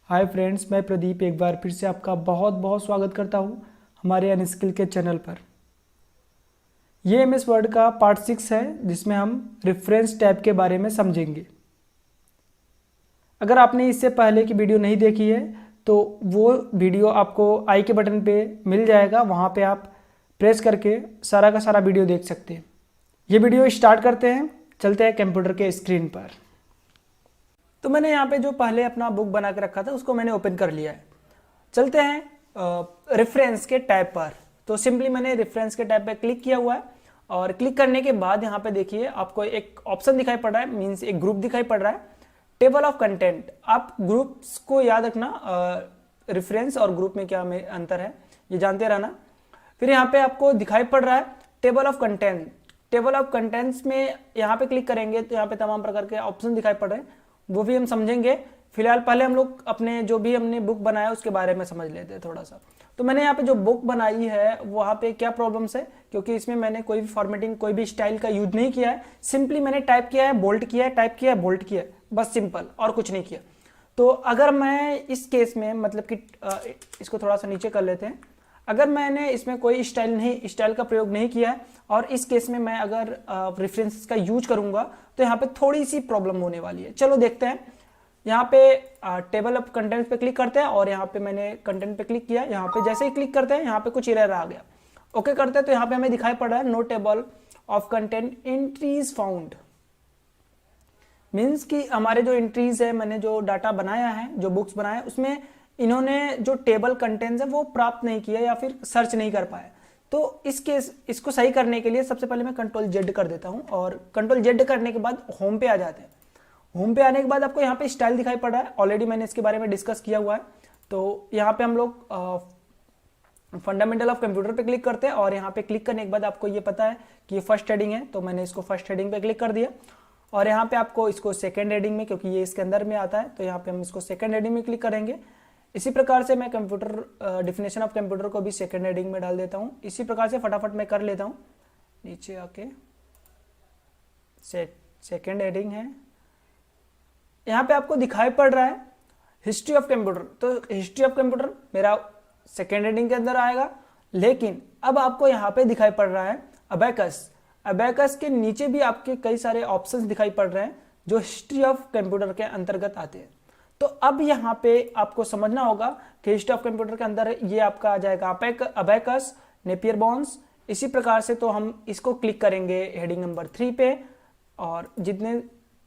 Hi friends, मैं प्रदीप एक बार फिर से आपका बहुत बहुत स्वागत करता हूँ हमारे अनस्किल के चैनल पर। ये एमएस वर्ड का पार्ट 6 है जिसमें हम रेफरेंस टैब के बारे में समझेंगे। अगर आपने इससे पहले की वीडियो नहीं देखी है तो वो वीडियो आपको आई के बटन पे मिल जाएगा, वहाँ पे आप प्रेस करके सारा का सारा वीडियो देख सकते हैं। ये वीडियो स्टार्ट करते हैं, चलते हैं कंप्यूटर के स्क्रीन पर। तो मैंने यहाँ पे जो पहले अपना बुक बना के रखा था उसको मैंने ओपन कर लिया है। चलते हैं रेफरेंस के टैब पर। तो सिंपली मैंने रेफरेंस के टैब पे क्लिक किया हुआ है और क्लिक करने के बाद यहाँ पे देखिए आपको एक ऑप्शन दिखाई पड़ रहा है, मीन्स एक ग्रुप दिखाई पड़ रहा है, टेबल ऑफ कंटेंट। आप ग्रुप्स को याद रखना, रेफरेंस और ग्रुप में क्या अंतर है ये जानते रहना। फिर यहाँ पे आपको दिखाई पड़ रहा है table of content. Table of contents में यहाँ पे क्लिक करेंगे तो यहाँ पे तमाम प्रकार के ऑप्शन दिखाई पड़ रहे हैं, वो भी हम समझेंगे। फिलहाल पहले हम लोग अपने जो भी हमने बुक बनाया उसके बारे में समझ लेते हैं थोड़ा सा। तो मैंने यहाँ पे जो बुक बनाई है वहाँ पे क्या प्रॉब्लम्स है, क्योंकि इसमें मैंने कोई भी फॉर्मेटिंग कोई भी स्टाइल का यूज नहीं किया है। सिंपली मैंने टाइप किया है, बोल्ट किया है, टाइप किया है, बोल्ट किया है, बस सिंपल, और कुछ नहीं किया। तो अगर मैं इस केस में मतलब कि इसको थोड़ा सा नीचे कर लेते हैं, अगर मैंने इसमें कोई स्टाइल का प्रयोग नहीं किया है और इस केस में मैं अगर रेफरेंसेस का यूज करूंगा तो यहाँ पे थोड़ी सी प्रॉब्लम होने वाली है। चलो देखते हैं। यहाँ पे टेबल ऑफ कंटेंट पे क्लिक करते हैं और यहाँ पे मैंने कंटेंट पे क्लिक किया। यहाँ पे जैसे ही क्लिक करते हैं यहाँ पे कुछ एरर आ गया। ओके करते हैं तो यहाँ पे हमें दिखाई पड़ रहा है no table of content entries found. Means कि हमारे जो एंट्रीज है, मैंने जो डाटा बनाया है, जो बुक्स बनाया उसमें इन्होंने जो टेबल कंटेंट्स है वो प्राप्त नहीं किया या फिर सर्च नहीं कर पाया। तो इसको सही करने के लिए सबसे पहले मैं कंट्रोल जेड कर देता हूं और कंट्रोल जेड करने के बाद होम पे आ जाते हैं। होम पे आने के बाद आपको यहाँ पे स्टाइल दिखाई पड़ रहा है, ऑलरेडी मैंने इसके बारे में डिस्कस किया हुआ है। तो यहाँ पे हम लोग फंडामेंटल ऑफ कंप्यूटर पे क्लिक करते हैं और यहाँ पे क्लिक करने के बाद आपको ये पता है कि ये फर्स्ट हेडिंग है, तो मैंने इसको फर्स्ट हेडिंग पे क्लिक कर दिया। और यहाँ पे आपको इसको सेकेंड हेडिंग में, क्योंकि ये इसके अंदर में आता है, तो यहाँ पे हम इसको सेकेंड हेडिंग में क्लिक करेंगे। इसी प्रकार से मैं कंप्यूटर डिफिनेशन ऑफ कंप्यूटर को भी सेकेंड हेडिंग में डाल देता हूं। इसी प्रकार से फटाफट मैं कर लेता हूं। नीचे आके सेकेंड हेडिंग है, यहाँ पे आपको दिखाई पड़ रहा है हिस्ट्री ऑफ कंप्यूटर। तो हिस्ट्री ऑफ कंप्यूटर मेरा सेकेंड हेडिंग के अंदर आएगा, लेकिन अब आपको यहाँ पे दिखाई पड़ रहा है अबैकस। अबैकस के नीचे भी आपके कई सारे ऑप्शंस दिखाई पड़ रहे हैं जो हिस्ट्री ऑफ कंप्यूटर के अंतर्गत आते हैं। तो अब यहाँ पे आपको समझना होगा कि हिस्ट्री ऑफ कंप्यूटर के अंदर ये आपका आ जाएगा अबैकस, नेपियर बॉन्स। इसी प्रकार से तो हम इसको क्लिक करेंगे हेडिंग नंबर 3 पे और जितने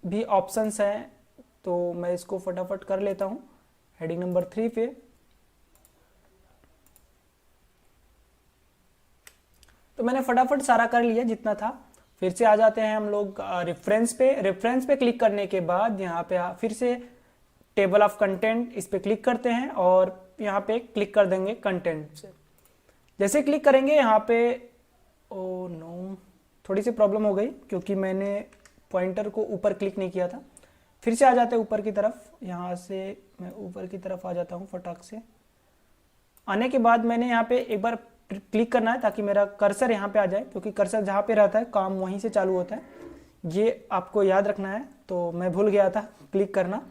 भी ऑप्शंस हैं तो मैं इसको फटाफट कर लेता हूँ हेडिंग नंबर 3 पे। तो मैंने फटाफट सारा कर लिया जितना था। फिर से आ जाते हैं हम लोग रेफरेंस पे। रेफरेंस पे क्लिक करने के बाद यहाँ पे फिर से टेबल ऑफ कंटेंट, इस पे क्लिक करते हैं और यहाँ पे क्लिक कर देंगे कंटेंट से। जैसे क्लिक करेंगे यहाँ पे, ओ नो, थोड़ी सी प्रॉब्लम हो गई क्योंकि मैंने पॉइंटर को ऊपर क्लिक नहीं किया था। फिर से आ जाते हैं ऊपर की तरफ, यहाँ से मैं ऊपर की तरफ आ जाता हूँ फटाक से। आने के बाद मैंने यहाँ पे एक बार क्लिक करना है ताकि मेरा कर्सर यहाँ पे आ जाए, क्योंकि कर्सर जहाँ पे रहता है काम वहीं से चालू होता है, ये आपको याद रखना है। तो मैं भूल गया था क्लिक करना।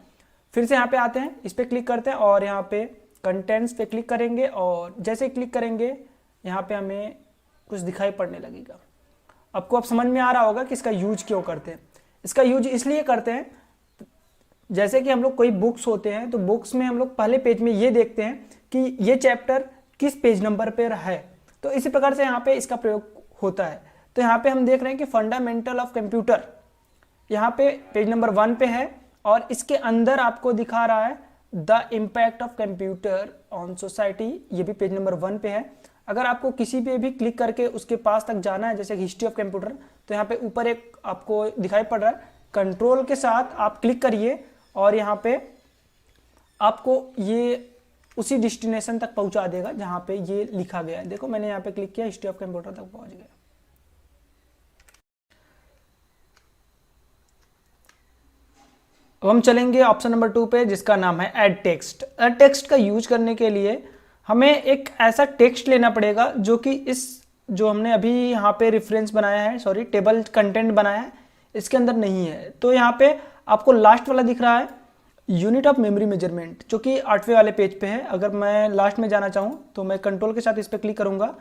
फिर से यहाँ पे आते हैं, इस पे क्लिक करते हैं और यहाँ पे कंटेंट्स पे क्लिक करेंगे और जैसे क्लिक करेंगे यहाँ पे हमें कुछ दिखाई पड़ने लगेगा। आपको अब समझ में आ रहा होगा कि इसका यूज क्यों करते हैं। इसका यूज इसलिए करते हैं, जैसे कि हम लोग कोई बुक्स होते हैं तो बुक्स में हम लोग पहले पेज में ये देखते हैं कि ये चैप्टर किस पेज नंबर पर है। तो इसी प्रकार से यहाँ पे इसका प्रयोग होता है। तो यहाँ पे हम देख रहे हैं कि फंडामेंटल ऑफ कंप्यूटर यहाँ पे पेज नंबर 1 पे है और इसके अंदर आपको दिखा रहा है the impact of computer on society, ये भी पेज नंबर 1 पे है। अगर आपको किसी पे भी क्लिक करके उसके पास तक जाना है, जैसे हिस्ट्री ऑफ कंप्यूटर, तो यहाँ पे ऊपर एक आपको दिखाई पड़ रहा है, कंट्रोल के साथ आप क्लिक करिए और यहाँ पे आपको ये उसी डेस्टिनेशन तक पहुंचा देगा जहां पे ये लिखा गया है। देखो मैंने यहाँ पे क्लिक किया, हिस्ट्री ऑफ कंप्यूटर तक पहुंच गया। अब हम चलेंगे ऑप्शन नंबर 2 पे जिसका नाम है ऐड टेक्स्ट। ऐड टेक्स्ट का यूज करने के लिए हमें एक ऐसा टेक्स्ट लेना पड़ेगा जो कि इस जो हमने अभी यहाँ पे रेफरेंस बनाया है, सॉरी टेबल कंटेंट बनाया है, इसके अंदर नहीं है। तो यहाँ पे आपको लास्ट वाला दिख रहा है, यूनिट ऑफ मेमोरी मेजरमेंट, जो कि 8वें वाले पेज पे है। अगर मैं लास्ट में जाना चाहूँ तो मैं कंट्रोल के साथ इस पर क्लिक करूँगा,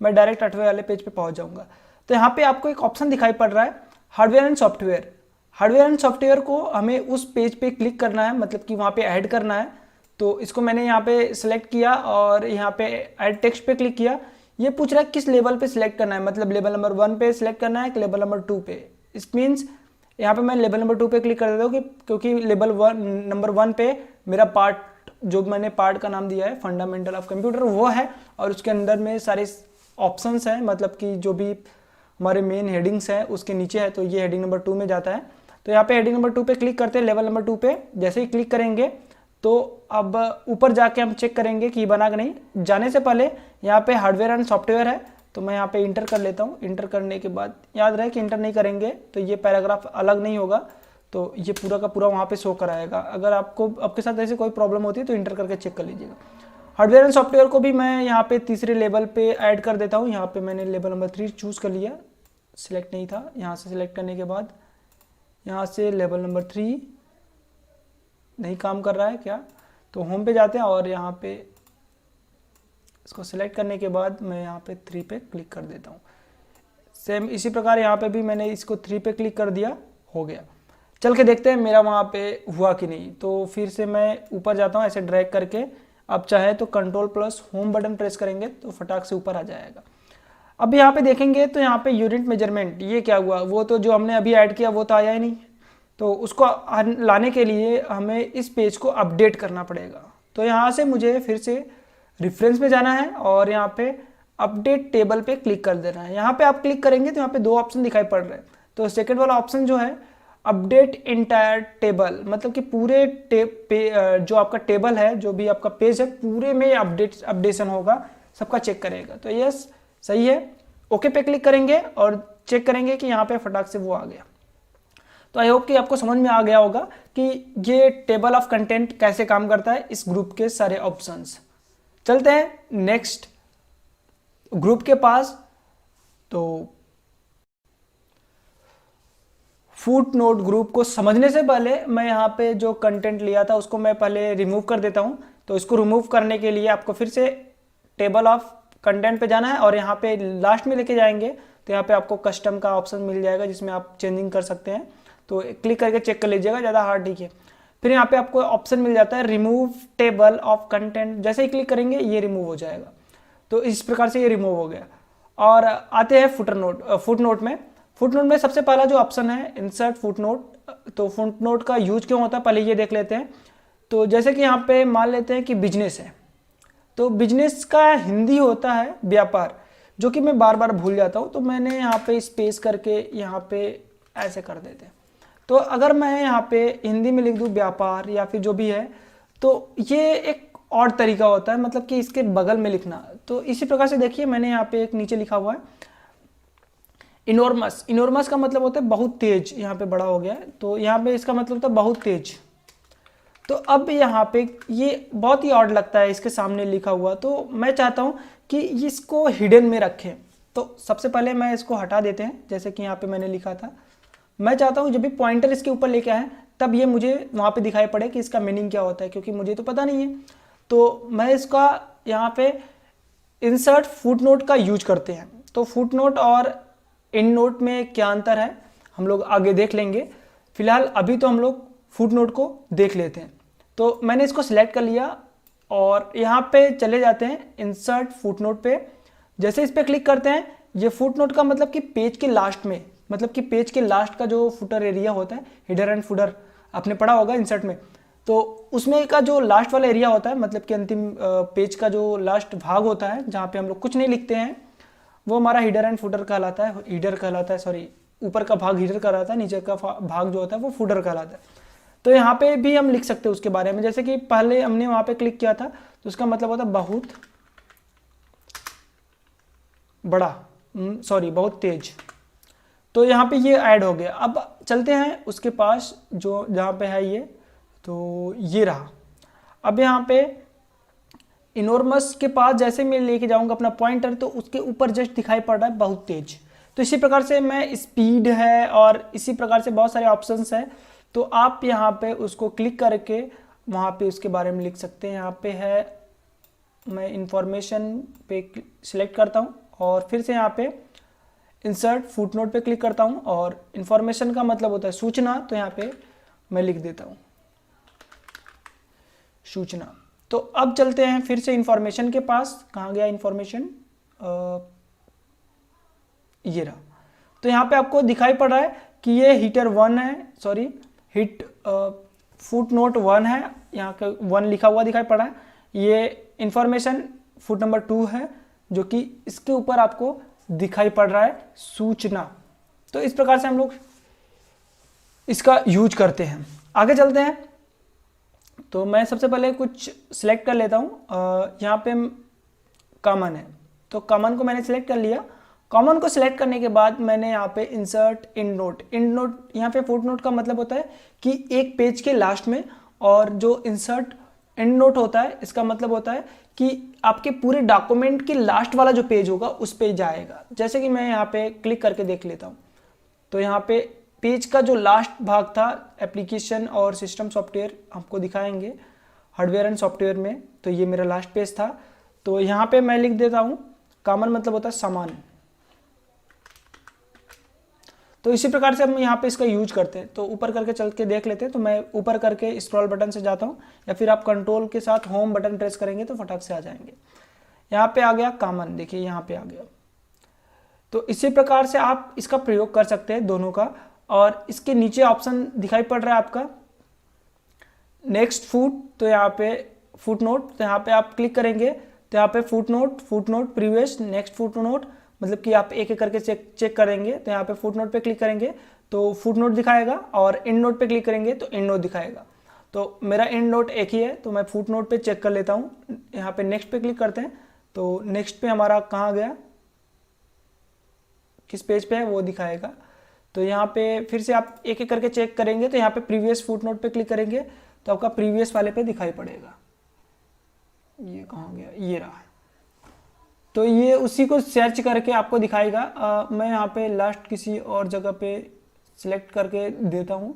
मैं डायरेक्ट 8वें वाले पेज पे पहुँच जाऊँगा। तो यहाँ पे आपको एक ऑप्शन दिखाई पड़ रहा है hardware and software. Hardware and software को हमें उस पेज पे क्लिक करना है, मतलब कि वहाँ पे ऐड करना है। तो इसको मैंने यहाँ पे सिलेक्ट किया और यहाँ पे ऐड टेक्स्ट पे क्लिक किया। ये पूछ रहा है किस लेवल पे सिलेक्ट करना है, मतलब लेवल नंबर 1 पे सिलेक्ट करना है कि लेवल नंबर 2 पे। इस मीन्स यहाँ पे मैं लेवल नंबर 2 पे क्लिक कर देता हूँ क्योंकि लेवल नंबर 1 पे मेरा पार्ट, जो मैंने पार्ट का नाम दिया है फंडामेंटल ऑफ कंप्यूटर, वो है। और उसके अंदर में सारे ऑप्शंस हैं, मतलब कि जो भी हमारे मेन हेडिंग्स हैं उसके नीचे है, तो ये हेडिंग नंबर 2 में जाता है। तो यहाँ पे हेडिंग नंबर 2 पे क्लिक करते हैं, लेवल नंबर 2 पे जैसे ही क्लिक करेंगे तो अब ऊपर जाके हम चेक करेंगे कि बना कि नहीं। जाने से पहले यहाँ पे हार्डवेयर एंड सॉफ्टवेयर है, तो मैं यहाँ पे इंटर कर लेता हूँ। इंटर करने के बाद याद रहे कि इंटर नहीं करेंगे तो ये पैराग्राफ अलग नहीं होगा, तो ये पूरा का पूरा वहाँ पे शो कराएगा। अगर आपके साथ ऐसी कोई प्रॉब्लम होती है तो इंटर करके चेक कर लीजिएगा। हार्डवेयर एंड सॉफ्टवेयर को भी मैं यहाँ पे तीसरे लेवल पे ऐड कर देता हूँ। यहाँ पे मैंने लेवल नंबर 3 चूज़ कर लिया, सिलेक्ट नहीं था। यहाँ से सिलेक्ट करने के बाद यहाँ से लेवल नंबर 3 नहीं काम कर रहा है क्या, तो होम पे जाते हैं और यहाँ पे इसको सिलेक्ट करने के बाद मैं यहाँ पे 3 पे क्लिक कर देता हूँ। सेम इसी प्रकार यहाँ पे भी मैंने इसको 3 पे क्लिक कर दिया, हो गया। चल के देखते हैं मेरा वहाँ पे हुआ कि नहीं। तो फिर से मैं ऊपर जाता हूँ ऐसे ड्रैग करके। अब चाहे तो control plus home button press करेंगे तो फटाक से ऊपर आ जाएगा। अब यहाँ पे देखेंगे तो यहाँ पे यूनिट मेजरमेंट, ये क्या हुआ, वो तो जो हमने अभी ऐड किया वो तो आया ही नहीं। तो उसको लाने के लिए हमें इस पेज को अपडेट करना पड़ेगा। तो यहाँ से मुझे फिर से रेफरेंस में जाना है और यहाँ पे अपडेट टेबल पे क्लिक कर देना है। यहाँ पे आप क्लिक करेंगे तो यहाँ पे 2 ऑप्शन दिखाई पड़ रहे हैं। तो सेकंड वाला ऑप्शन जो है अपडेट इंटायर टेबल, मतलब कि पूरे जो आपका टेबल है, जो भी आपका पेज है, पूरे में अपडेशन होगा, सबका चेक करेगा। तो यस सही है, ओके पे क्लिक करेंगे और चेक करेंगे कि यहाँ पे फटाक से वो आ गया। तो आई होप कि आपको समझ में आ गया होगा कि ये टेबल ऑफ कंटेंट कैसे काम करता है, इस ग्रुप के सारे ऑप्शंस। चलते हैं नेक्स्ट ग्रुप के पास। तो फुट नोट ग्रुप को समझने से पहले मैं यहाँ पे जो कंटेंट लिया था उसको मैं पहले रिमूव कर देता हूँ। तो इसको रिमूव करने के लिए आपको फिर से टेबल ऑफ कंटेंट पे जाना है और यहाँ पे लास्ट में लेके जाएंगे तो यहाँ पे आपको कस्टम का ऑप्शन मिल जाएगा जिसमें आप चेंजिंग कर सकते हैं। तो क्लिक करके चेक कर लीजिएगा, ज़्यादा हार्ड नहीं है। फिर यहाँ पे आपको ऑप्शन मिल जाता है रिमूव टेबल ऑफ कंटेंट, जैसे ही क्लिक करेंगे ये रिमूव हो जाएगा। तो इस प्रकार से ये रिमूव हो गया। और आते हैं फुट नोट में सबसे पहला जो ऑप्शन है इंसर्ट फुट नोट। तो फुट नोट का यूज क्यों होता है पहले ये देख लेते हैं। तो जैसे कि यहाँ पे मान लेते हैं कि बिजनेस है, तो बिजनेस का हिंदी होता है व्यापार, जो कि मैं बार बार भूल जाता हूँ। तो मैंने यहाँ पे स्पेस करके यहाँ पे ऐसे कर देते हैं। तो अगर मैं यहाँ पे हिंदी में लिख दूँ व्यापार या फिर जो भी है, तो ये एक और तरीका होता है, मतलब कि इसके बगल में लिखना। तो इसी प्रकार से देखिए मैंने यहाँ पे एक नीचे लिखा हुआ है इनोर्मस। इनोर्मस का मतलब होता है बहुत तेज, यहाँ पे बड़ा हो गया है, तो यहाँ पे इसका मतलब होता है बहुत तेज। तो अब यहाँ पे ये बहुत ही ऑड लगता है इसके सामने लिखा हुआ, तो मैं चाहता हूँ कि इसको हिडन में रखें। तो सबसे पहले मैं इसको हटा देते हैं, जैसे कि यहाँ पे मैंने लिखा था। मैं चाहता हूँ जब भी पॉइंटर इसके ऊपर लेके आए तब ये मुझे वहाँ पे दिखाई पड़े कि इसका मीनिंग क्या होता है, क्योंकि मुझे तो पता नहीं है। तो मैं इसका यहाँ पे इंसर्ट फुटनोट का यूज करते हैं। तो फुटनोट और एंड नोट में क्या अंतर है हम लोग आगे देख लेंगे। फिलहाल अभी तो हम लोग फुटनोट को देख लेते हैं। तो मैंने इसको सिलेक्ट कर लिया और यहाँ पे चले जाते हैं इंसर्ट फुटनोट पे। जैसे इस पे क्लिक करते हैं, ये फुटनोट का मतलब कि पेज के लास्ट में, मतलब कि पेज के लास्ट का जो फुटर एरिया होता है, हेडर एंड फुटर आपने पढ़ा होगा इंसर्ट में, तो उसमें का जो लास्ट वाला एरिया होता है, मतलब कि अंतिम पेज का जो लास्ट भाग होता है जहाँ पे हम लोग कुछ नहीं लिखते हैं, वो हमारा हीडर एंड फुटर कहलाता है। सॉरी, ऊपर का भाग हीडर कहलाता है, नीचे का भाग जो होता है वो फुटर कहलाता है। तो यहाँ पे भी हम लिख सकते हैं उसके बारे में। जैसे कि पहले हमने वहाँ पे क्लिक किया था तो उसका मतलब होता है बहुत बड़ा, बहुत तेज। तो यहाँ पे ये ऐड हो गया। अब चलते हैं उसके पास जो जहाँ पे है ये, तो ये रहा। अब यहाँ पे इनोर्मस के पास जैसे मैं लेके जाऊंगा अपना पॉइंटर, तो उसके ऊपर जस्ट दिखाई पड़ रहा है बहुत तेज। तो इसी प्रकार से मैं स्पीड है और इसी प्रकार से बहुत सारे ऑप्शंस हैं। तो आप यहाँ पे उसको क्लिक करके वहाँ पे उसके बारे में लिख सकते हैं। यहाँ पे है, मैं इंफॉर्मेशन पे सिलेक्ट करता हूँ और फिर से यहाँ पे इंसर्ट फुटनोट पे क्लिक करता हूँ और इंफॉर्मेशन का मतलब होता है सूचना, तो यहाँ पे मैं लिख देता हूँ सूचना। तो अब चलते हैं फिर से इंफॉर्मेशन के पास। कहाँ गया इंफॉर्मेशन, ये रहा। तो यहाँ पे आपको दिखाई पड़ रहा है कि ये हीटर 1 है, सॉरी हिट फुटनोट 1 है, यहाँ का 1 लिखा हुआ दिखाई पड़ रहा है। ये इंफॉर्मेशन फुट नंबर 2 है जो कि इसके ऊपर आपको दिखाई पड़ रहा है सूचना। तो इस प्रकार से हम लोग इसका यूज करते हैं। आगे चलते हैं। तो मैं सबसे पहले कुछ सिलेक्ट कर लेता हूँ। यहाँ पे कॉमन है, तो कॉमन को मैंने सिलेक्ट कर लिया। कॉमन को सिलेक्ट करने के बाद मैंने यहाँ पे इंसर्ट इंड नोट, यहाँ पे फुट नोट का मतलब होता है कि एक पेज के लास्ट में, और जो इंसर्ट इंड नोट होता है इसका मतलब होता है कि आपके पूरे डॉक्यूमेंट के लास्ट वाला जो पेज होगा उस पे जाएगा। जैसे कि मैं यहाँ पे क्लिक करके देख लेता हूँ, तो यहाँ पे पेज का जो लास्ट भाग था एप्लीकेशन और सिस्टम सॉफ्टवेयर हमको दिखाएंगे हार्डवेयर एंड सॉफ्टवेयर में, तो ये मेरा लास्ट पेज था। तो यहाँ पे मैं लिख देता हूँ कॉमन मतलब होता है सामान। तो इसी प्रकार से हम यहाँ पे इसका यूज करते हैं। तो ऊपर करके चल के देख लेते हैं। तो मैं ऊपर करके स्क्रॉल बटन से जाता हूँ, या फिर आप कंट्रोल के साथ होम बटन प्रेस करेंगे तो फटाक से आ जाएंगे। यहाँ पे आ गया कॉमन, देखिए यहाँ पे आ गया। तो इसी प्रकार से आप इसका प्रयोग कर सकते हैं दोनों का। और इसके नीचे ऑप्शन दिखाई पड़ रहा है आपका नेक्स्ट फुट, तो यहाँ पे फुट नोट, तो यहाँ पे आप क्लिक करेंगे तो यहाँ पे foot note previous next foot note, मतलब कि आप एक एक करके चेक करेंगे। तो यहाँ पे फुट नोट पे क्लिक करेंगे तो फुट नोट दिखाएगा, और इंड नोट पे क्लिक करेंगे तो इंड नोट दिखाएगा। तो मेरा इंड नोट एक ही है, तो मैं फुट नोट पे चेक कर लेता हूँ। यहाँ पे नेक्स्ट पे क्लिक करते हैं, तो नेक्स्ट पे हमारा कहाँ गया, किस पेज पे है वो दिखाएगा। तो यहाँ पे फिर से आप एक एक करके चेक करेंगे, तो यहाँ पे प्रीवियस फुट नोट पे क्लिक करेंगे तो आपका प्रीवियस वाले पे दिखाई पड़ेगा। ये कहाँ गया, ये रहा। तो ये उसी को सर्च करके आपको दिखाएगा। मैं यहाँ पे लास्ट किसी और जगह पे सिलेक्ट करके देता हूँ।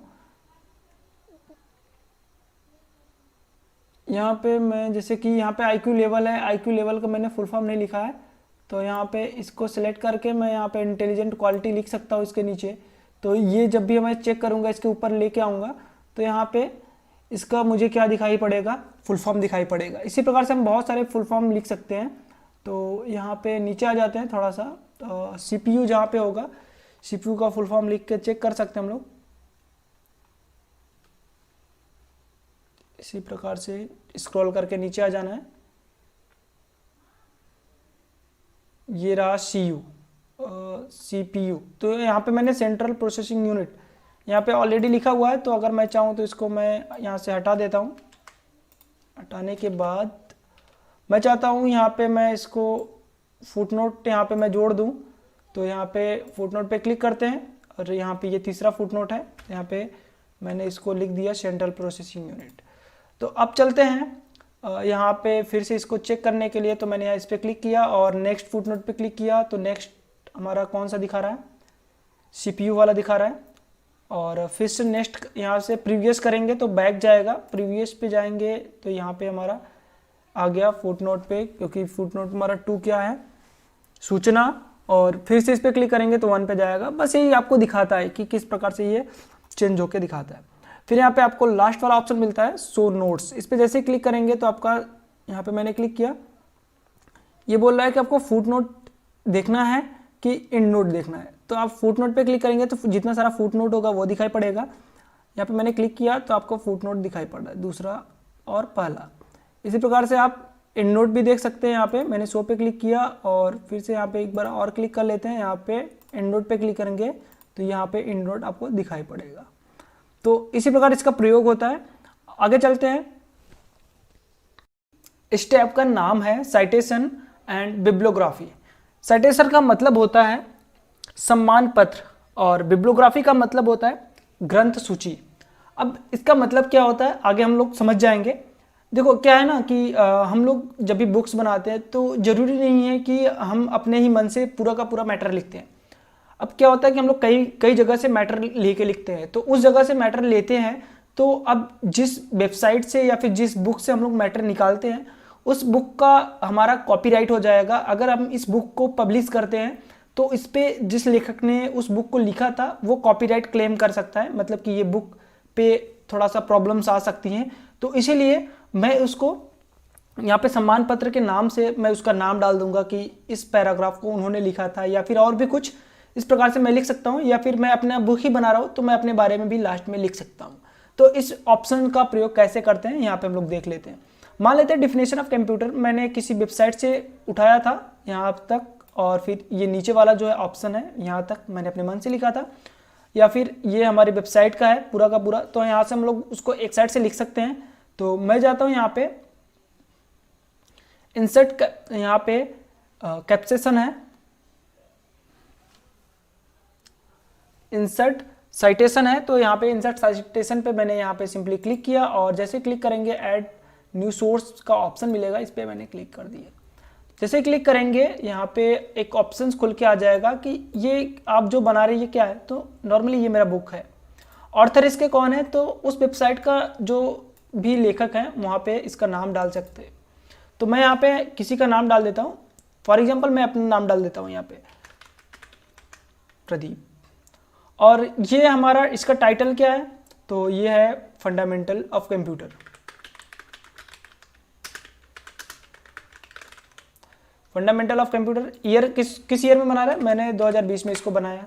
यहाँ पे मैं जैसे कि यहाँ पे IQ लेवल है, IQ लेवल का मैंने फुल फॉर्म नहीं लिखा है, तो यहाँ पे इसको सिलेक्ट करके मैं यहाँ पे इंटेलिजेंट क्वालिटी लिख सकता हूँ इसके नीचे। तो ये जब भी मैं चेक करूँगा इसके ऊपर लेके आऊँगा तो यहाँ पे इसका मुझे क्या दिखाई पड़ेगा, फुल फॉर्म दिखाई पड़ेगा। इसी प्रकार से हम बहुत सारे फुल फॉर्म लिख सकते हैं। तो यहाँ पे नीचे आ जाते हैं थोड़ा सा, तो CPU जहाँ पे होगा CPU का फुल फॉर्म लिख के चेक कर सकते हैं हम लोग। इसी प्रकार से स्क्रॉल करके नीचे आ जाना है। ये रहा CPU। तो यहाँ पे मैंने सेंट्रल प्रोसेसिंग यूनिट यहाँ पे ऑलरेडी लिखा हुआ है, तो अगर मैं चाहूँ तो इसको मैं यहाँ से हटा देता हूँ। हटाने के बाद मैं चाहता हूँ यहाँ पे मैं इसको फुटनोट यहाँ पे मैं जोड़ दूँ, तो यहाँ पे फुटनोट पे क्लिक करते हैं, और यहाँ पे ये तीसरा फुटनोट है, यहाँ पे मैंने इसको लिख दिया सेंट्रल प्रोसेसिंग यूनिट। तो अब चलते हैं यहाँ पे फिर से इसको चेक करने के लिए। तो मैंने यहाँ इस पर क्लिक किया और नेक्स्ट फुटनोट पे क्लिक किया, तो नेक्स्ट हमारा कौन सा दिखा रहा है, CPU वाला दिखा रहा है। और फिर से नेक्स्ट यहाँ से प्रीवियस करेंगे तो बैक जाएगा, प्रीवियस पे जाएंगे तो यहाँ पे हमारा आ गया फुटनोट पे, क्योंकि फुटनोट हमारा 2 क्या है, सूचना। और फिर से इस पर क्लिक करेंगे तो 1 पे जाएगा। बस यही आपको दिखाता है कि किस प्रकार से ये चेंज होके दिखाता है। फिर यहाँ पे आपको लास्ट वाला ऑप्शन मिलता है शो नोट्स। इस पर जैसे क्लिक करेंगे तो आपका यहाँ पे मैंने क्लिक किया, ये बोल रहा है कि आपको फुटनोट देखना है कि इंड नोट देखना है। तो आप फुटनोट पे क्लिक करेंगे तो जितना सारा फुटनोट होगा वो दिखाई पड़ेगा। यहाँ पे मैंने क्लिक किया तो आपको फुटनोट दिखाई पड़ रहा है, दूसरा और पहला। इसी प्रकार से आप इंड नोट भी देख सकते हैं। यहाँ पे मैंने शो पे क्लिक किया और फिर से यहाँ पे एक बार और क्लिक कर लेते हैं। यहाँ पे इंड नोट पे क्लिक करेंगे तो यहाँ पे इंड नोट आपको दिखाई पड़ेगा। तो इसी प्रकार इसका प्रयोग होता है। आगे चलते हैं। इस टैब का नाम है साइटेशन एंड बिब्लियोग्राफी। साइटेशन का मतलब होता है सम्मान पत्र, और बिब्लियोग्राफी का मतलब होता है ग्रंथ सूची। अब इसका मतलब क्या होता है आगे हम लोग समझ जाएंगे। देखो क्या है ना कि हम लोग जब भी बुक्स बनाते हैं तो जरूरी नहीं है कि हम अपने ही मन से पूरा का पूरा मैटर लिखते हैं। अब क्या होता है कि हम लोग कई कई जगह से मैटर लेके लिखते हैं, तो उस जगह से मैटर लेते हैं, तो अब जिस वेबसाइट से या फिर जिस बुक से हम लोग मैटर निकालते हैं उस बुक का हमारा कॉपीराइट हो जाएगा। अगर हम इस बुक को पब्लिश करते हैं तो इस पे जिस लेखक ने उस बुक को लिखा था वो कॉपीराइट क्लेम कर सकता है, मतलब कि ये बुक पे थोड़ा सा प्रॉब्लम्स आ सकती हैं। तो इसीलिए मैं उसको यहाँ पे सम्मान पत्र के नाम से मैं उसका नाम डाल दूंगा कि इस पैराग्राफ को उन्होंने लिखा था, या फिर और भी कुछ इस प्रकार से मैं लिख सकता हूँ, या फिर मैं अपना बुक ही बना रहा हूँ तो मैं अपने बारे में भी लास्ट में लिख सकता हूँ। तो इस ऑप्शन का प्रयोग कैसे करते हैं यहाँ पे हम लोग देख लेते हैं। मान लेते हैं डिफिनेशन ऑफ कंप्यूटर मैंने किसी वेबसाइट से उठाया था यहाँ तक, और फिर ये नीचे वाला जो है ऑप्शन है यहाँ तक मैंने अपने मन से लिखा था, या फिर ये हमारी वेबसाइट का है पूरा का पूरा, तो यहाँ से हम लोग उसको एक साइड से लिख सकते हैं। तो मैं जाता हूँ यहाँ पे इंसर्ट, यहाँ पे कैप्सेशन है, इंसर्ट साइटेशन है, तो यहाँ पे इंसर्ट साइटेशन पे मैंने यहाँ पे सिंपली क्लिक किया, और जैसे क्लिक करेंगे ऐड न्यू सोर्स का ऑप्शन मिलेगा, इस पे मैंने क्लिक कर दिया। जैसे क्लिक करेंगे यहाँ पे एक ऑप्शन खुल के आ जाएगा कि ये आप जो बना रहे हैं ये क्या है। तो नॉर्मली ये मेरा बुक है, ऑर्थर इसके कौन है, तो उस वेबसाइट का जो भी लेखक है वहाँ पे इसका नाम डाल सकते हैं। तो मैं यहाँ पे किसी का नाम डाल देता हूँ, फॉर एग्जाम्पल मैं अपना नाम डाल देता हूँ यहाँ पे प्रदीप, और ये हमारा इसका टाइटल क्या है, तो ये है fundamental of computer. Fundamental of computer year किस ईयर में बना रहा है, मैंने 2020 में इसको बनाया।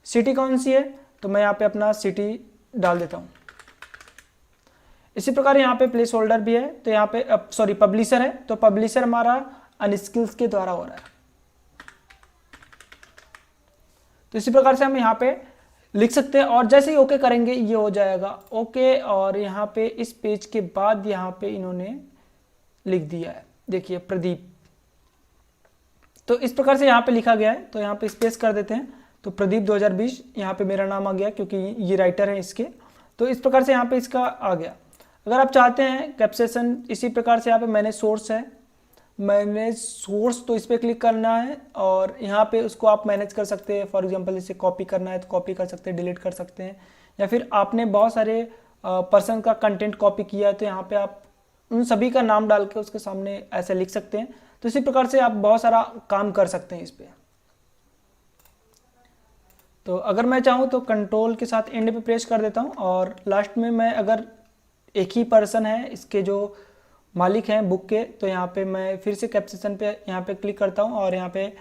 सिटी कौन सी है, तो मैं यहाँ पे अपना सिटी डाल देता हूँ। इसी प्रकार यहाँ पे प्लेस होल्डर भी है, तो यहाँ पे सॉरी पब्लिशर है, तो पब्लिशर हमारा अनस्किल्स के द्वारा हो रहा है। तो इसी प्रकार से हम यहाँ पे लिख सकते हैं, और जैसे ही ओके करेंगे ये हो जाएगा ओके। और यहाँ पे इस पेज के बाद यहाँ पे इन्होंने लिख दिया है, देखिए प्रदीप। तो इस प्रकार से यहाँ पे लिखा गया है, तो यहाँ पे स्पेस कर देते हैं, तो प्रदीप 2020 यहाँ पे मेरा नाम आ गया क्योंकि ये राइटर है इसके। तो इस प्रकार से यहाँ पे इसका आ गया। अगर आप चाहते हैं कैप्सेशन इसी प्रकार से, यहाँ पे मैंने सोर्स है, मैनेज सोर्स, तो इस पर क्लिक करना है और यहाँ पे उसको आप मैनेज कर सकते हैं। फॉर एग्जांपल इसे कॉपी करना है तो कॉपी कर सकते हैं, डिलीट कर सकते हैं, या फिर आपने बहुत सारे पर्सन का कंटेंट कॉपी किया है तो यहाँ पे आप उन सभी का नाम डाल के उसके सामने ऐसे लिख सकते हैं। तो इसी प्रकार से आप बहुत सारा काम कर सकते हैं इस पर। तो अगर मैं चाहूँ तो कंट्रोल के साथ एंड पे प्रेस कर देता हूँ, और लास्ट में मैं अगर एक ही पर्सन है इसके जो मालिक हैं बुक के, तो यहाँ पे मैं फिर से कैप्सेशन पे यहाँ पे क्लिक करता हूँ, और यहाँ पे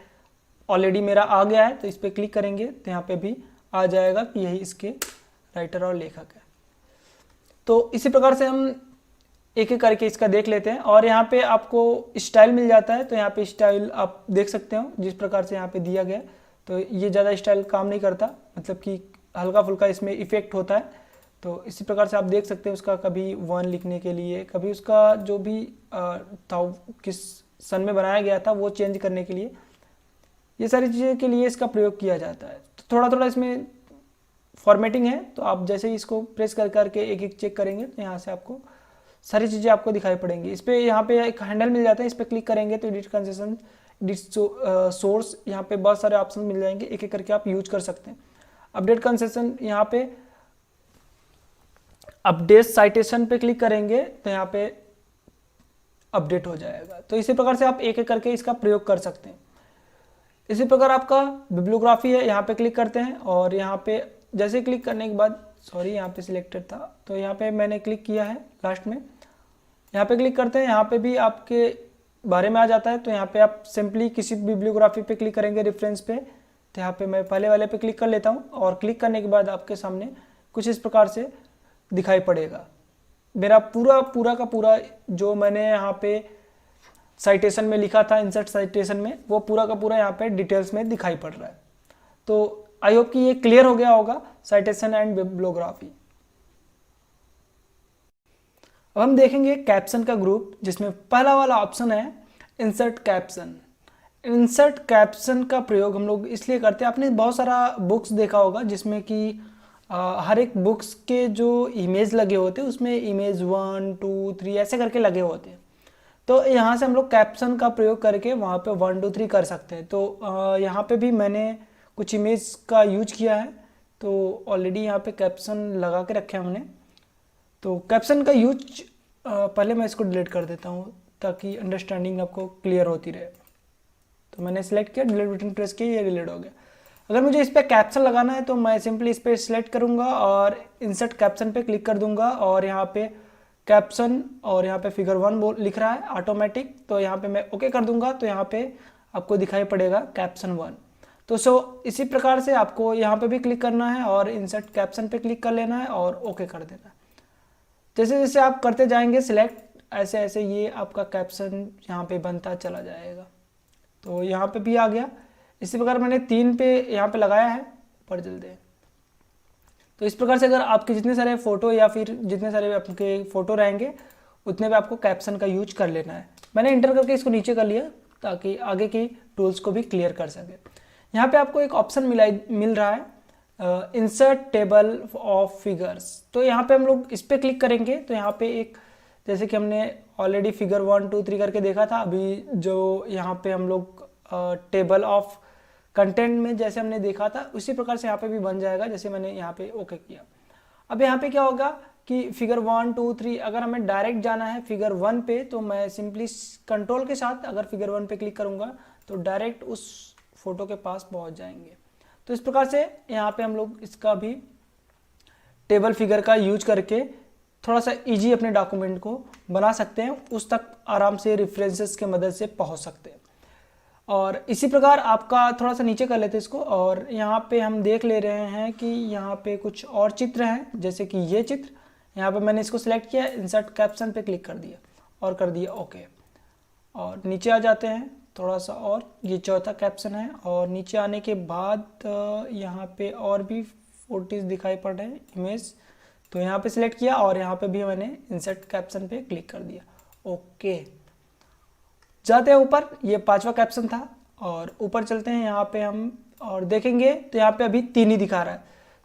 ऑलरेडी मेरा आ गया है तो इस पर क्लिक करेंगे तो यहाँ पे भी आ जाएगा कि यही इसके राइटर और लेखक है। तो इसी प्रकार से हम एक एक करके इसका देख लेते हैं। और यहाँ पे आपको स्टाइल मिल जाता है, तो यहाँ पे स्टाइल आप देख सकते हो जिस प्रकार से यहाँ पे दिया गया। तो ये ज़्यादा स्टाइल काम नहीं करता, मतलब कि हल्का फुल्का इसमें इफेक्ट होता है। तो इसी प्रकार से आप देख सकते हैं उसका कभी 1 लिखने के लिए, कभी उसका जो भी था किस सन में बनाया गया था वो चेंज करने के लिए, ये सारी चीज़ें के लिए इसका प्रयोग किया जाता है। तो थोड़ा थोड़ा इसमें फॉर्मेटिंग है, तो आप जैसे ही इसको प्रेस कर करके एक एक चेक करेंगे तो यहाँ से आपको सारी चीज़ें आपको दिखाई पड़ेंगी। इस पर यहाँ पे एक हैंडल मिल जाता है, इस पर क्लिक करेंगे तो एडिट कंसेशन, एडिट सोर्स, यहाँ पे बहुत सारे ऑप्शन मिल जाएंगे, एक एक करके आप यूज कर सकते हैं। अपडेट कंसेशन, यहाँ पे अपडेट साइटेशन पे क्लिक करेंगे तो यहाँ पे अपडेट हो जाएगा। तो इसी प्रकार से आप एक एक करके इसका प्रयोग कर सकते हैं। इसी प्रकार आपका बिब्लियोग्राफी है, यहाँ पे क्लिक करते हैं, और यहाँ पे जैसे क्लिक करने के बाद, सॉरी यहाँ पे सिलेक्टेड था तो यहाँ पे मैंने क्लिक किया है लास्ट में, यहाँ पे क्लिक करते हैं, यहाँ पे भी आपके बारे में आ जाता है। तो यहाँ पे आप सिंपली किसी बिब्लियोग्राफी पे क्लिक करेंगे रेफरेंस पे, तो यहाँ पे मैं पहले वाले पे क्लिक कर लेता हूँ, और क्लिक करने के बाद आपके सामने कुछ इस प्रकार से दिखाई पड़ेगा। मेरा पूरा का पूरा जो मैंने यहाँ पे साइटेशन में लिखा था, इंसर्ट साइटेशन में, वो पूरा का पूरा यहाँ पे डिटेल्स में दिखाई पड़ रहा है। तो आई होप कि ये क्लियर हो गया होगा साइटेशन एंड बिब्लियोग्राफी। अब हम देखेंगे कैप्शन का ग्रुप, जिसमें पहला वाला ऑप्शन है इंसर्ट कैप्शन। इंसर्ट कैप्शन का प्रयोग हम लोग इसलिए करते हैं, आपने बहुत सारा बुक्स देखा होगा जिसमें कि हर एक बुक्स के जो इमेज लगे होते हैं उसमें इमेज 1 2 3 ऐसे करके लगे होते हैं। तो यहाँ से हम लोग कैप्शन का प्रयोग करके वहाँ पे 1 2 3 कर सकते हैं। तो यहाँ पे भी मैंने कुछ इमेज का यूज किया है, तो ऑलरेडी यहाँ पे कैप्शन लगा के रखे हैं हमने। तो कैप्शन का यूज पहले मैं इसको डिलीट कर देता हूँ ताकि अंडरस्टैंडिंग आपको क्लियर होती रहे। तो मैंने सेलेक्ट किया, डिलीट बटन प्रेस किया, ये डिलीट हो गया। अगर मुझे इस पर कैप्शन लगाना है तो मैं सिंपली इस पर सिलेक्ट करूँगा और इंसर्ट कैप्शन पे क्लिक कर दूंगा, और यहाँ पे कैप्शन और यहाँ पे फिगर 1 लिख रहा है ऑटोमेटिक, तो यहाँ पे मैं ओके कर दूंगा। तो यहाँ पे आपको दिखाई पड़ेगा कैप्शन 1। तो इसी प्रकार से आपको यहाँ पे भी क्लिक करना है और इंसर्ट कैप्शन पे क्लिक कर लेना है और ओके कर देना है। जैसे जैसे आप करते जाएंगे सिलेक्ट, ऐसे ऐसे ये आपका कैप्शन यहाँ पे बनता चला जाएगा। तो यहाँ पे भी आ गया। इसी प्रकार मैंने 3 पे यहाँ पे लगाया है, ऊपर जल्दी। तो इस प्रकार से अगर आपके जितने सारे फोटो या फिर जितने सारे आपके फोटो रहेंगे उतने पे आपको कैप्शन का यूज कर लेना है। मैंने इंटर करके इसको नीचे कर लिया ताकि आगे की टूल्स को भी क्लियर कर सके। यहाँ पे आपको एक ऑप्शन मिल रहा है इंसर्ट टेबल ऑफ फिगर्स। तो यहाँ पे हम लोग इस पर क्लिक करेंगे तो यहाँ पे एक, जैसे कि हमने ऑलरेडी फिगर 1 2 3 करके देखा था, अभी जो यहाँ पे हम लोग टेबल ऑफ कंटेंट में जैसे हमने देखा था उसी प्रकार से यहाँ पे भी बन जाएगा, जैसे मैंने यहाँ पे ओके किया। अब यहाँ पे क्या होगा कि फिगर 1 2 3 अगर हमें डायरेक्ट जाना है फिगर 1 पे, तो मैं सिंपली कंट्रोल के साथ अगर फिगर 1 पे क्लिक करूँगा तो डायरेक्ट उस फोटो के पास पहुँच जाएंगे। तो इस प्रकार से यहाँ पे हम लोग इसका भी टेबल फिगर का यूज करके थोड़ा सा इजी अपने डॉक्यूमेंट को बना सकते हैं, उस तक आराम से रेफरेंसेस के मदद से पहुँच सकते हैं। और इसी प्रकार आपका थोड़ा सा नीचे कर लेते हैं इसको, और यहाँ पे हम देख ले रहे हैं कि यहाँ पे कुछ और चित्र हैं, जैसे कि ये चित्र। यहाँ पे मैंने इसको सिलेक्ट किया, इंसर्ट कैप्शन पे क्लिक कर दिया और कर दिया ओके। और नीचे आ जाते हैं थोड़ा सा, और ये चौथा कैप्शन है। और नीचे आने के बाद यहाँ पे और भी फोटोज दिखाई पड़ रहे हैं, इमेज। तो यहाँ पे सिलेक्ट किया और यहाँ पे भी मैंने इंसर्ट कैप्शन पे क्लिक कर दिया ओके। जाते हैं ऊपर, ये 5वां कैप्शन था। और ऊपर चलते हैं यहाँ पे हम और देखेंगे तो यहाँ पे अभी 3 ही दिखा रहा है।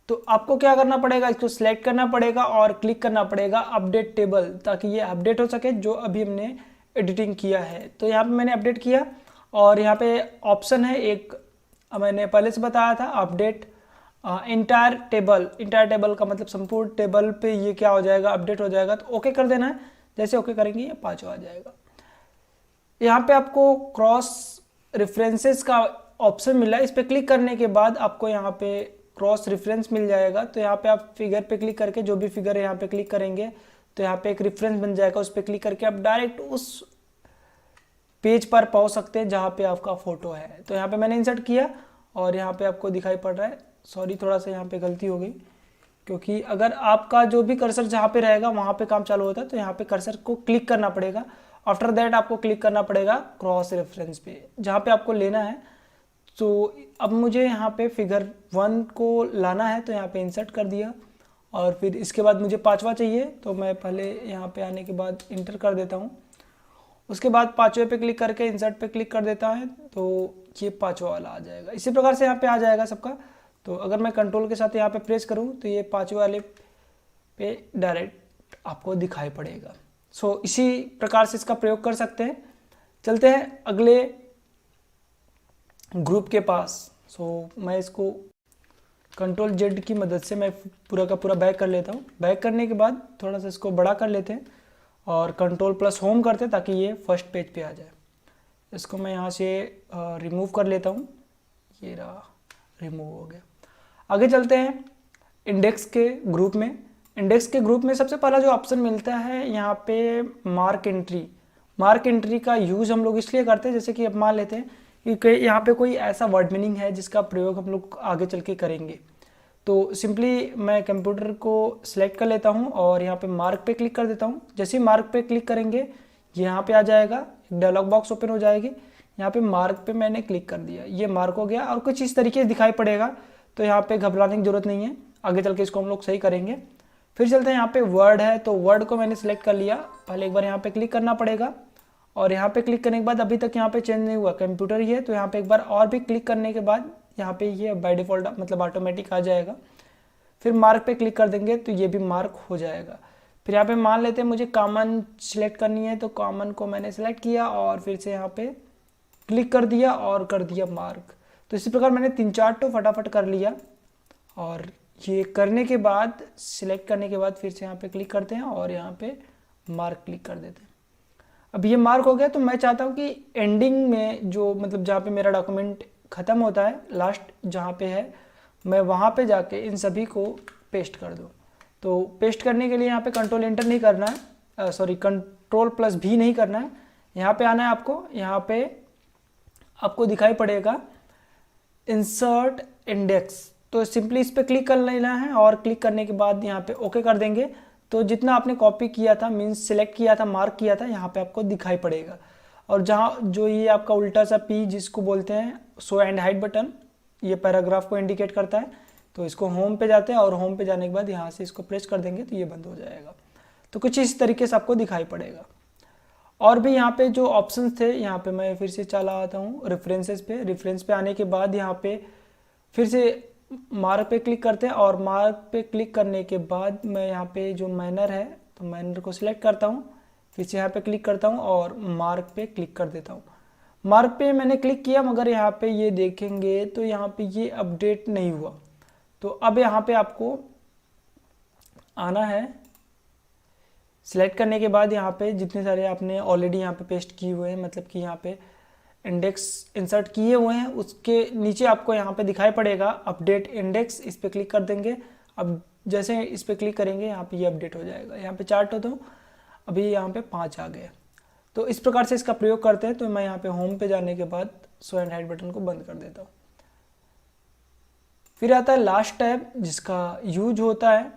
तो आपको क्या करना पड़ेगा, इसको सिलेक्ट करना पड़ेगा और क्लिक करना पड़ेगा अपडेट टेबल, ताकि ये अपडेट हो सके जो अभी हमने एडिटिंग किया है। तो यहाँ पे मैंने अपडेट किया और यहाँ पे ऑप्शन है एक, मैंने पहले से बताया था अपडेट इंटायर टेबल का मतलब संपूर्ण टेबल पे ये क्या हो जाएगा, अपडेट हो जाएगा। तो ओके कर देना है, जैसे ओके करेंगे ये 5वां आ जाएगा। यहाँ पे आपको क्रॉस रेफरेंसेस का ऑप्शन मिला है, इस पर क्लिक करने के बाद आपको यहाँ पे क्रॉस रेफरेंस मिल जाएगा। तो यहाँ पे आप फिगर पे क्लिक करके जो भी फिगर है यहाँ पे क्लिक करेंगे तो यहाँ पे एक रेफरेंस बन जाएगा, उस पर क्लिक करके आप डायरेक्ट उस पेज पर पहुँच सकते हैं जहाँ पे आपका फोटो है। तो यहाँ पे मैंने इंसर्ट किया और यहाँ पे आपको दिखाई पड़ रहा है, सॉरी थोड़ा सा यहाँ पे गलती हो गई, क्योंकि अगर आपका जो भी कर्सर जहाँ पे रहेगा वहाँ पे काम चालू होता है तो यहाँ पे कर्सर को क्लिक करना पड़ेगा। आफ्टर दैट आपको क्लिक करना पड़ेगा क्रॉस रेफरेंस पे जहाँ पे आपको लेना है। तो अब मुझे यहाँ पे फिगर 1 को लाना है, तो यहाँ पे इंसर्ट कर दिया और फिर इसके बाद मुझे 5वां चाहिए, तो मैं पहले यहाँ पे आने के बाद इंटर कर देता हूँ। उसके बाद 5वें पे क्लिक करके इंसर्ट पे क्लिक कर देता है तो ये 5वां वाला आ जाएगा। इसी प्रकार से यहाँ पे आ जाएगा सबका। तो अगर मैं कंट्रोल के साथ यहाँ पे प्रेस करूँ तो ये 5वें वाले पे डायरेक्ट आपको दिखाई पड़ेगा। इसी प्रकार से इसका प्रयोग कर सकते हैं। चलते हैं अगले ग्रुप के पास। मैं इसको कंट्रोल Z की मदद से मैं पूरा का पूरा बैक कर लेता हूँ। बैक करने के बाद थोड़ा सा इसको बड़ा कर लेते हैं और कंट्रोल प्लस होम करते हैं ताकि ये फर्स्ट पेज पे आ जाए। इसको मैं यहाँ से रिमूव कर लेता हूँ, ये रहा रिमूव हो गया। आगे चलते हैं इंडेक्स के ग्रुप में। इंडेक्स के ग्रुप में सबसे पहला जो ऑप्शन मिलता है यहाँ पे मार्क एंट्री। मार्क एंट्री का यूज़ हम लोग इसलिए करते हैं, जैसे कि अब मान लेते हैं कि यहाँ पे कोई ऐसा वर्ड मीनिंग है जिसका प्रयोग हम लोग आगे चल के करेंगे। तो सिंपली मैं कंप्यूटर को सिलेक्ट कर लेता हूँ और यहाँ पे मार्क पे क्लिक कर देता हूँ। जैसे ही मार्क पे क्लिक करेंगे यहाँ पे आ जाएगा, एक डायलॉग बॉक्स ओपन हो जाएगी। यहाँ पे मार्क पे मैंने क्लिक कर दिया, ये मार्क हो गया और कुछ इस तरीके से दिखाई पड़ेगा। तो यहाँ पे घबराने की जरूरत नहीं है, आगे चल के इसको हम लोग सही करेंगे। फिर चलते हैं यहाँ पे वर्ड है, तो वर्ड को मैंने सिलेक्ट कर लिया। पहले एक बार यहाँ पे क्लिक करना पड़ेगा और यहाँ पे क्लिक करने के बाद अभी तक यहाँ पे चेंज नहीं हुआ, कंप्यूटर ही है। तो यहाँ पे एक बार और भी क्लिक करने के बाद यहाँ पे ये बाय डिफॉल्ट मतलब ऑटोमेटिक आ जाएगा। फिर मार्क पे क्लिक कर देंगे तो ये भी मार्क हो जाएगा। फिर यहाँ पे मान लेते हैं मुझे कॉमन सिलेक्ट करनी है, तो कॉमन को मैंने सिलेक्ट किया और फिर से यहाँ पे क्लिक कर दिया और कर दिया मार्क। तो इसी प्रकार मैंने 3-4 तो फटाफट कर लिया, और ये करने के बाद सिलेक्ट करने के बाद फिर से यहाँ पे क्लिक करते हैं और यहाँ पे मार्क क्लिक कर देते हैं। अब ये मार्क हो गया, तो मैं चाहता हूँ कि एंडिंग में जो मतलब जहाँ पे मेरा डॉक्यूमेंट ख़त्म होता है, लास्ट जहाँ पे है, मैं वहाँ पे जाके इन सभी को पेस्ट कर दूँ। तो पेस्ट करने के लिए यहाँ पे कंट्रोल एंटर नहीं करना है, सॉरी कंट्रोल+V नहीं करना है, यहाँ पे आना है आपको। यहाँ पे आपको दिखाई पड़ेगा इंसर्ट इंडेक्स, तो सिंपली इस पर क्लिक कर लेना है और क्लिक करने के बाद यहाँ पे ओके कर देंगे। तो जितना आपने कॉपी किया था, मीन्स सिलेक्ट किया था, मार्क किया था, यहाँ पे आपको दिखाई पड़ेगा। और जहाँ जो ये आपका उल्टा सा P जिसको बोलते हैं शो एंड हाइड बटन, ये पैराग्राफ को इंडिकेट करता है। तो इसको होम पे जाते हैं और होम पे जाने के बाद यहाँ से इसको प्रेस कर देंगे तो ये बंद हो जाएगा। तो कुछ इस तरीके से आपको दिखाई पड़ेगा। और भी यहाँ पे जो ऑप्शंस थे, यहाँ पे मैं फिर से चला आता हूँ रेफरेंसेस पे। रेफरेंस पे आने के बाद यहाँ पे फिर से मार्क पे क्लिक करते हैं, और मार्क पे क्लिक करने के बाद मैं यहाँ पे जो मैनर है, तो मैनर को सिलेक्ट करता हूँ, फिर से यहाँ पे क्लिक करता हूँ और मार्क पे क्लिक कर देता हूँ। मार्क पे मैंने क्लिक किया, मगर यहाँ पे ये देखेंगे तो यहाँ पे ये अपडेट नहीं हुआ। तो अब यहाँ पे आपको आना है, सिलेक्ट करने के बाद यहाँ पे जितने सारे आपने ऑलरेडी यहाँ पे पेस्ट किए हुए हैं, मतलब कि यहाँ पे इंडेक्स इंसर्ट किए हुए हैं, उसके नीचे आपको यहाँ पे दिखाई पड़ेगा अपडेट इंडेक्स। इस पर क्लिक कर देंगे। अब जैसे इस पर क्लिक करेंगे यहाँ पे ये अपडेट हो जाएगा। यहाँ पे 4 तो अभी यहाँ पे 5 आ गए। तो इस प्रकार से इसका प्रयोग करते हैं। तो मैं यहाँ पे होम पे जाने के बाद शो एंड हाइड बटन को बंद कर देता हूँ। फिर आता है लास्ट टैब, जिसका यूज होता है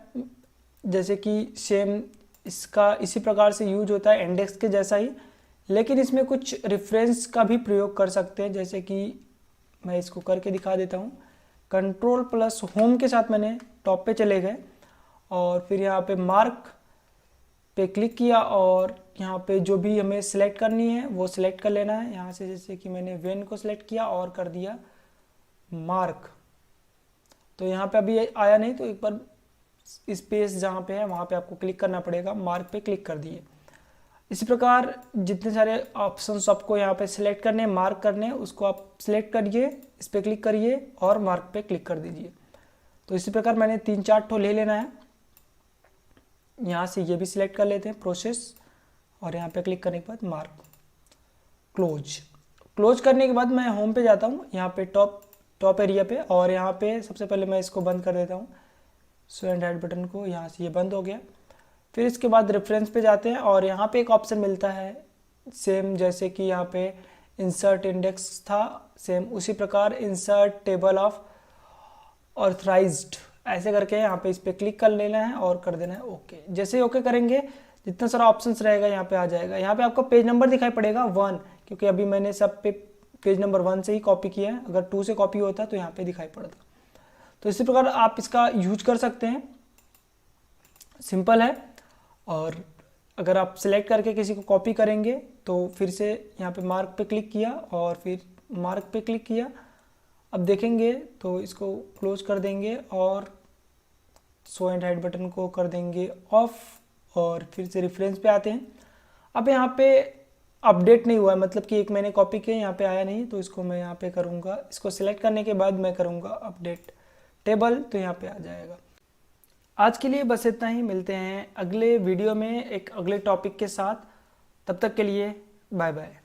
जैसे कि सेम इसका इसी प्रकार से यूज होता है इंडेक्स के जैसा ही, लेकिन इसमें कुछ रेफरेंस का भी प्रयोग कर सकते हैं। जैसे कि मैं इसको करके दिखा देता हूँ। कंट्रोल+होम के साथ मैंने टॉप पे चले गए और फिर यहाँ पे मार्क पे क्लिक किया, और यहाँ पे जो भी हमें सिलेक्ट करनी है वो सिलेक्ट कर लेना है यहाँ से। जैसे कि मैंने वेन को सिलेक्ट किया और कर दिया मार्क, तो यहाँ पे अभी आया नहीं, तो एक बार स्पेस जहाँ पे है वहाँ पे आपको क्लिक करना पड़ेगा। मार्क पे क्लिक कर दिए। इसी प्रकार जितने सारे ऑप्शंस आपको यहाँ पे सिलेक्ट करने, मार्क करने, उसको आप सिलेक्ट करिए, इस पर क्लिक करिए और मार्क पे क्लिक कर दीजिए। तो इसी प्रकार मैंने 3-4 ठो ले लेना है। यहाँ से ये भी सिलेक्ट कर लेते हैं प्रोसेस, और यहाँ पे क्लिक करने के बाद मार्क, क्लोज करने के बाद मैं होम पे जाता हूँ, यहाँ पे टॉप एरिया पे, और यहाँ पे सबसे पहले मैं इसको बंद कर देता हूँ, शो एंड हाइड बटन को। यहाँ से ये बंद हो गया। फिर इसके बाद रेफरेंस पे जाते हैं और यहाँ पे एक ऑप्शन मिलता है सेम जैसे कि यहाँ पे इंसर्ट इंडेक्स था, सेम उसी प्रकार इंसर्ट टेबल ऑफ ऑथराइज्ड, ऐसे करके यहाँ पे इस पर क्लिक कर लेना है और कर देना है ओके। जैसे ही ओके करेंगे जितना सारा ऑप्शंस रहेगा यहाँ पे आ जाएगा। यहाँ पे आपको पेज नंबर दिखाई पड़ेगा 1, क्योंकि अभी मैंने सब पे पेज नंबर 1 से ही कॉपी किया है। अगर 2 से कॉपी होता तो यहाँ पे दिखाई पड़ता। तो इसी प्रकार आप इसका यूज कर सकते हैं, सिंपल है। और अगर आप सिलेक्ट करके किसी को कॉपी करेंगे तो फिर से यहाँ पे मार्क पे क्लिक किया और फिर मार्क पे क्लिक किया। अब देखेंगे तो इसको क्लोज कर देंगे और शो एंड हाइड बटन को कर देंगे ऑफ, और फिर से रेफरेंस पे आते हैं। अब यहाँ पे अपडेट नहीं हुआ है, मतलब कि एक मैंने कॉपी किया यहाँ पे आया नहीं, तो इसको मैं यहाँ पे करूँगा। इसको सिलेक्ट करने के बाद मैं करूँगा अपडेट टेबल, तो यहाँ पे आ जाएगा। आज के लिए बस इतना ही, मिलते हैं अगले वीडियो में एक अगले टॉपिक के साथ। तब तक के लिए बाय बाय।